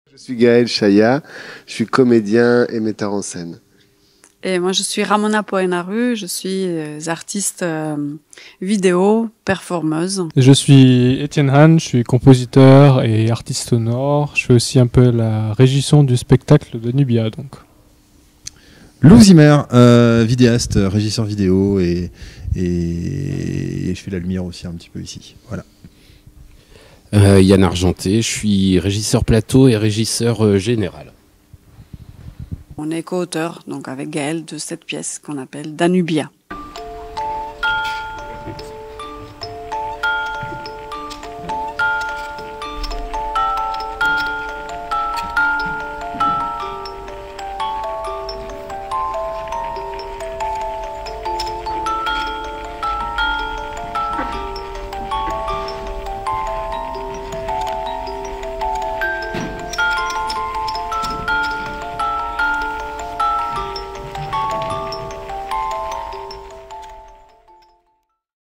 Je suis Gaël Chaya, je suis comédien et metteur en scène. Et moi, je suis Ramona Poenaru, je suis artiste vidéo, performeuse. Je suis Étienne Han, je suis compositeur et artiste sonore. Je fais aussi un peu la régisseur du spectacle de Nubia, donc. Lou Zimmer, vidéaste, régisseur vidéo et je fais la lumière aussi un petit peu ici. Voilà. Yann Argenté, je suis régisseur plateau et régisseur général. On est co-auteur, donc avec Gaël, de cette pièce qu'on appelle Danubia.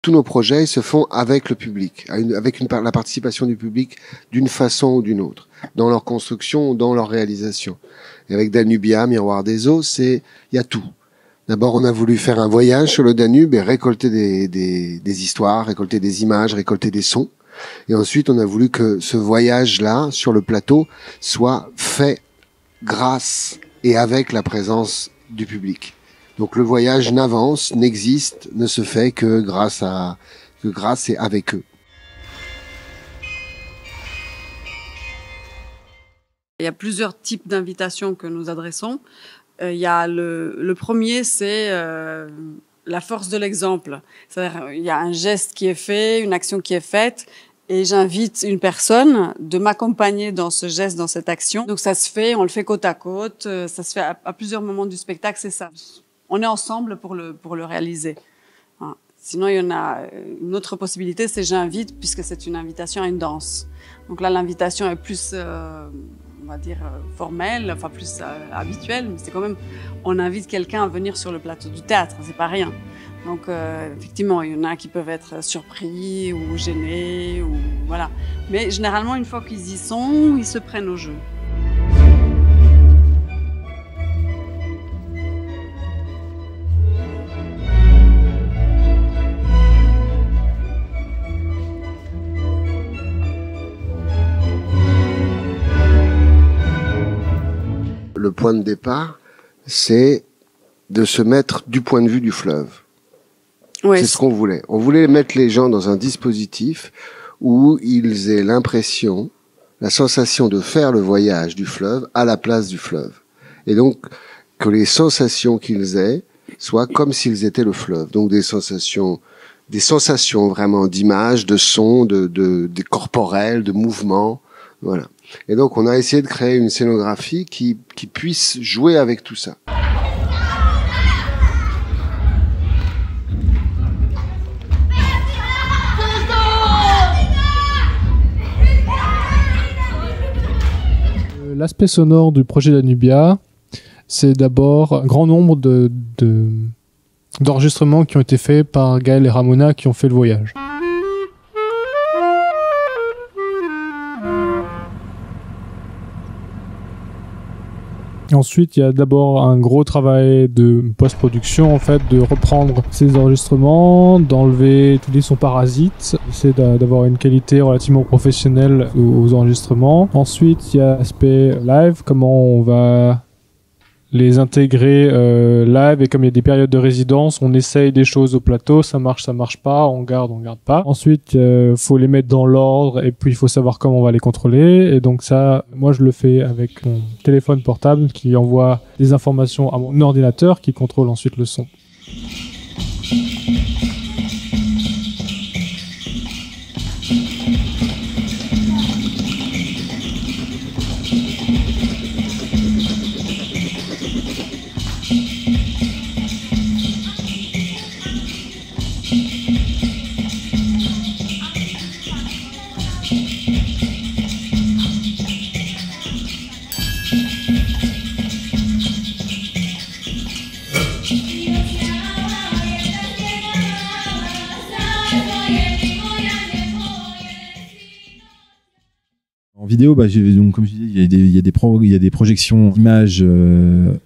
Tous nos projets se font avec le public, avec la participation du public d'une façon ou d'une autre, dans leur construction ou dans leur réalisation. Et avec Danubia, Miroir des eaux, il y a tout. D'abord, on a voulu faire un voyage sur le Danube et récolter des histoires, récolter des images, récolter des sons. Et ensuite, on a voulu que ce voyage-là, sur le plateau, soit fait grâce et avec la présence du public. Donc le voyage n'avance, n'existe, ne se fait que grâce et avec eux. Il y a plusieurs types d'invitations que nous adressons. Il y a le premier, c'est la force de l'exemple. C'est-à-dire, il y a un geste qui est fait, une action qui est faite, et j'invite une personne de m'accompagner dans ce geste, dans cette action. Donc ça se fait, on le fait côte à côte, ça se fait à plusieurs moments du spectacle, c'est ça. On est ensemble pour le réaliser. Sinon, il y en a une autre possibilité, c'est j'invite, puisque c'est une invitation à une danse. Donc là, l'invitation est plus, on va dire, formelle, enfin plus habituelle, mais c'est quand même, on invite quelqu'un à venir sur le plateau du théâtre, c'est pas rien. Donc effectivement, il y en a qui peuvent être surpris ou gênés, ou voilà. Mais généralement, une fois qu'ils y sont, ils se prennent au jeu. Le point de départ, c'est de se mettre du point de vue du fleuve. Ouais, c'est ce qu'on voulait. On voulait mettre les gens dans un dispositif où ils aient l'impression, la sensation de faire le voyage du fleuve à la place du fleuve. Et donc, que les sensations qu'ils aient soient comme s'ils étaient le fleuve. Donc des sensations vraiment d'images, de sons, de corporels, de mouvements. Voilà. Et donc, on a essayé de créer une scénographie qui puisse jouer avec tout ça. L'aspect sonore du projet Danubia, c'est d'abord un grand nombre d'enregistrements qui ont été faits par Gaël et Ramona qui ont fait le voyage. Ensuite, il y a d'abord un gros travail de post-production, en fait, de reprendre ces enregistrements, d'enlever tous les sons parasites, d'essayer d'avoir une qualité relativement professionnelle aux enregistrements. Ensuite, il y a l'aspect live, comment on va les intégrer live, et comme il y a des périodes de résidence, on essaye des choses au plateau, ça marche pas, on garde pas. Ensuite, faut les mettre dans l'ordre, et puis il faut savoir comment on va les contrôler, et donc ça, moi je le fais avec mon téléphone portable qui envoie des informations à mon ordinateur qui contrôle ensuite le son. vidéo, donc comme je disais, il y a des projections d'images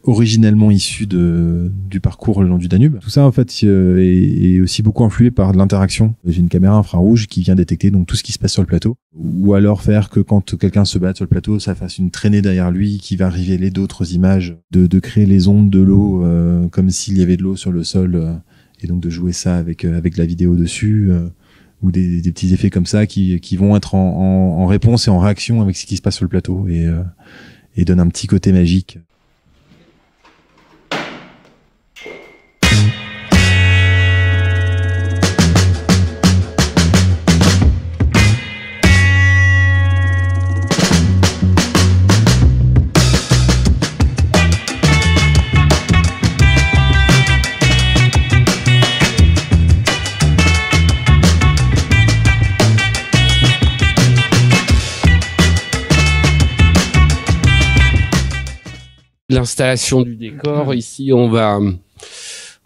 originellement issues du parcours le long du Danube. Tout ça en fait est aussi beaucoup influé par de l'interaction. J'ai une caméra infrarouge qui vient détecter donc tout ce qui se passe sur le plateau, ou alors faire que quand quelqu'un se bat sur le plateau, ça fasse une traînée derrière lui qui va révéler d'autres images, de créer les ondes de l'eau comme s'il y avait de l'eau sur le sol, et donc de jouer ça avec la vidéo dessus. Ou des petits effets comme ça qui vont être en réponse et en réaction avec ce qui se passe sur le plateau et donne un petit côté magique. L'installation du décor, ici on a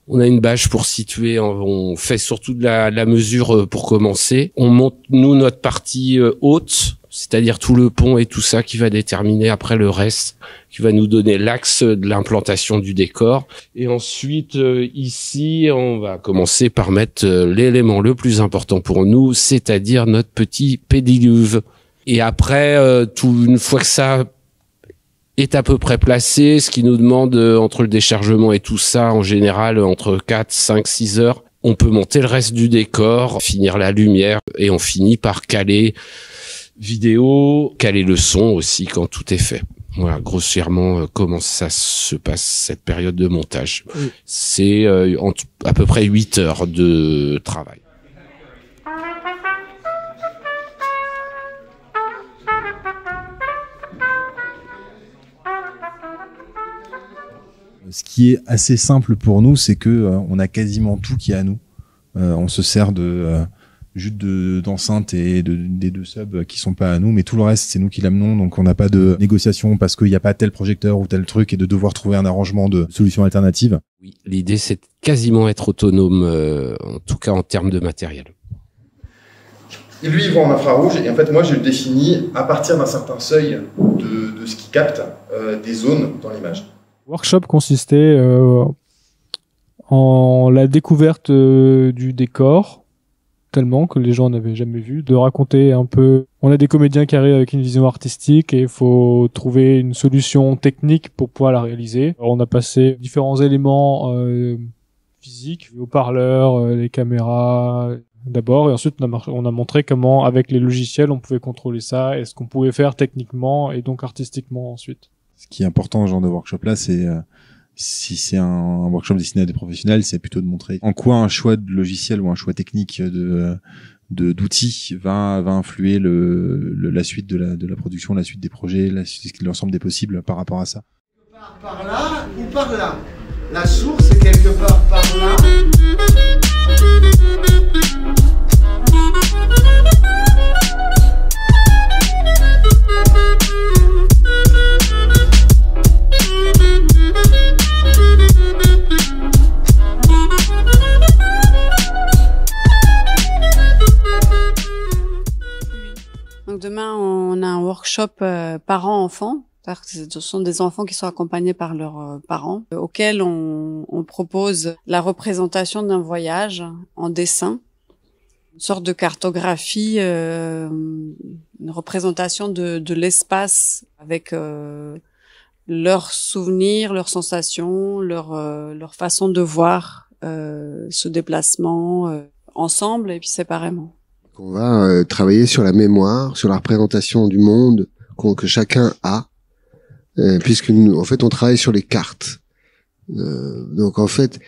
une bâche pour situer, on fait surtout de la mesure pour commencer. On monte nous notre partie haute, c'est-à-dire tout le pont et tout ça qui va déterminer après le reste, qui va nous donner l'axe de l'implantation du décor. Et ensuite ici on va commencer par mettre l'élément le plus important pour nous, c'est-à-dire notre petit pédiluve. Et après une fois que ça est à peu près placé, ce qui nous demande entre le déchargement et tout ça, en général, entre 4, 5, 6 heures, on peut monter le reste du décor, finir la lumière, et on finit par caler vidéo, caler le son aussi quand tout est fait. Voilà, grossièrement, comment ça se passe, cette période de montage. Oui. C'est à peu près 8 heures de travail. Ce qui est assez simple pour nous, c'est que on a quasiment tout qui est à nous. On se sert juste d'enceintes et des deux subs qui sont pas à nous, mais tout le reste c'est nous qui l'amenons, donc on n'a pas de négociation parce qu'il n'y a pas tel projecteur ou tel truc et de devoir trouver un arrangement de solutions alternatives. Oui, l'idée c'est de quasiment être autonome, en tout cas en termes de matériel. Et lui il voit en infrarouge et en fait moi je le définis à partir d'un certain seuil de ce qui capte des zones dans l'image. Le workshop consistait en la découverte du décor, tellement que les gens n'avaient jamais vu, de raconter un peu. On a des comédiens qui arrivent avec une vision artistique et il faut trouver une solution technique pour pouvoir la réaliser. Alors, on a passé différents éléments physiques, les haut-parleurs, les caméras d'abord, et ensuite on a montré comment avec les logiciels on pouvait contrôler ça et ce qu'on pouvait faire techniquement et donc artistiquement ensuite. Ce qui est important dans ce genre de workshop-là, c'est si c'est un workshop destiné à des professionnels, c'est plutôt de montrer en quoi un choix de logiciel ou un choix technique d'outils va influer la suite de la production, la suite des projets, l'ensemble des possibles par rapport à ça. Quelque part par là ou par là. La source est quelque part par là. Donc demain, on a un workshop parents-enfants. Ce sont des enfants qui sont accompagnés par leurs parents, auxquels on propose la représentation d'un voyage en dessin, une sorte de cartographie, une représentation de l'espace avec leurs souvenirs, leurs sensations, leur façon de voir ce déplacement ensemble et puis séparément. On va travailler sur la mémoire, sur la représentation du monde que chacun a, puisque nous, en fait, on travaille sur les cartes. Donc, en fait,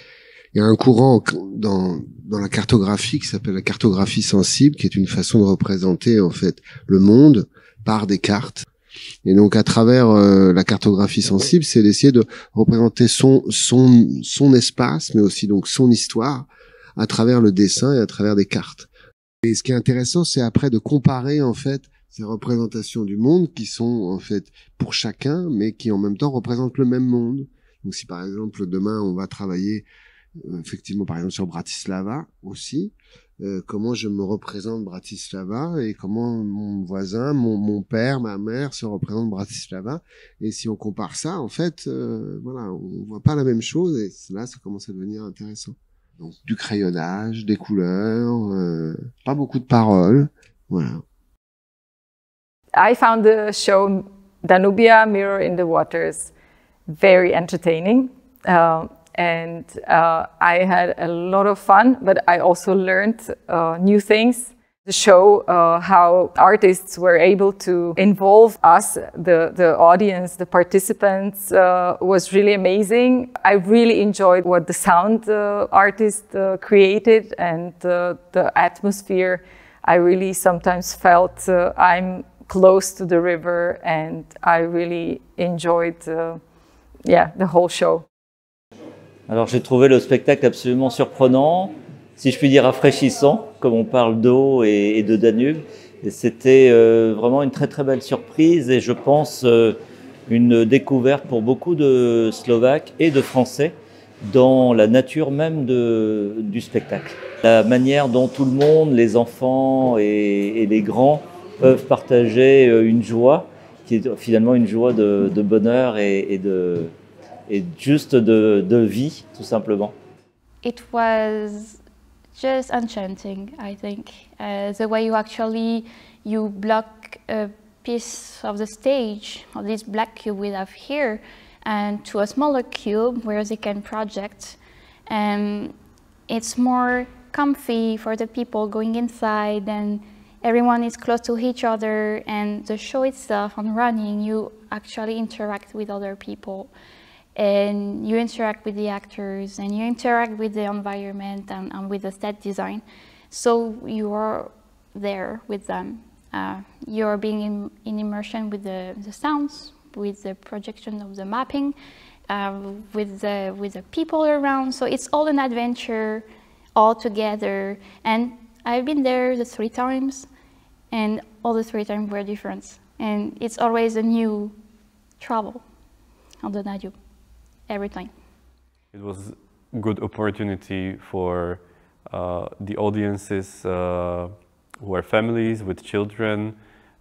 il y a un courant dans la cartographie qui s'appelle la cartographie sensible, qui est une façon de représenter, en fait, le monde par des cartes. Et donc, à travers la cartographie sensible, c'est d'essayer de représenter son espace, mais aussi donc son histoire, à travers le dessin et à travers des cartes. Et ce qui est intéressant, c'est après de comparer en fait ces représentations du monde qui sont en fait pour chacun, mais qui en même temps représentent le même monde. Donc si par exemple demain on va travailler effectivement par exemple sur Bratislava aussi, comment je me représente Bratislava et comment mon voisin, mon père, ma mère se représentent Bratislava. Et si on compare ça, en fait, voilà, on voit pas la même chose et là, ça commence à devenir intéressant. Donc, du crayonnage, des couleurs, pas beaucoup de paroles, voilà. I found the show Danubia Mirror in the Waters very entertaining. And I had a lot of fun, but I also learned new things. The show, how artists were able to involve us, the audience, the participants, was really amazing. I really enjoyed what the sound artist created and the atmosphere. I really sometimes felt I'm close to the river, and I really enjoyed the whole show. Alors j'ai trouvé le spectacle absolument surprenant, si je puis dire rafraîchissant, comme on parle d'eau et de Danube. Et c'était vraiment une très très belle surprise et je pense une découverte pour beaucoup de Slovaques et de Français dans la nature même du spectacle. La manière dont tout le monde, les enfants et les grands, peuvent partager une joie qui est finalement une joie de bonheur et juste de vie, tout simplement. It was just enchanting, I think. The way you block a piece of the stage, of this black cube we have here, and to a smaller cube where they can project. It's more comfy for the people going inside, and everyone is close to each other, and the show itself, on running, you actually interact with other people. And you interact with the actors, and you interact with the environment and with the set design. So you are there with them. You're being in immersion with the sounds, with the projection of the mapping, with the people around. So it's all an adventure all together. And I've been there the 3 times, and all the 3 times were different. And it's always a new travel on the Danube. Every time. It was a good opportunity for the audiences who are families with children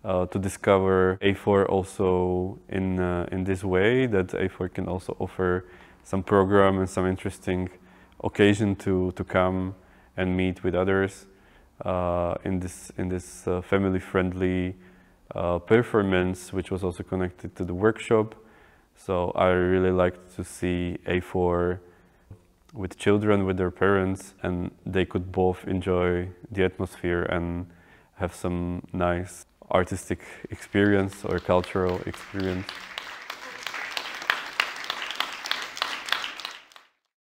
to discover A4 also in this way, that A4 can also offer some program and some interesting occasion to come and meet with others in this family-friendly performance, which was also connected to the workshop. So I really liked to see A4 with children, with their parents, and they could both enjoy the atmosphere and have some nice artistic experience or cultural experience.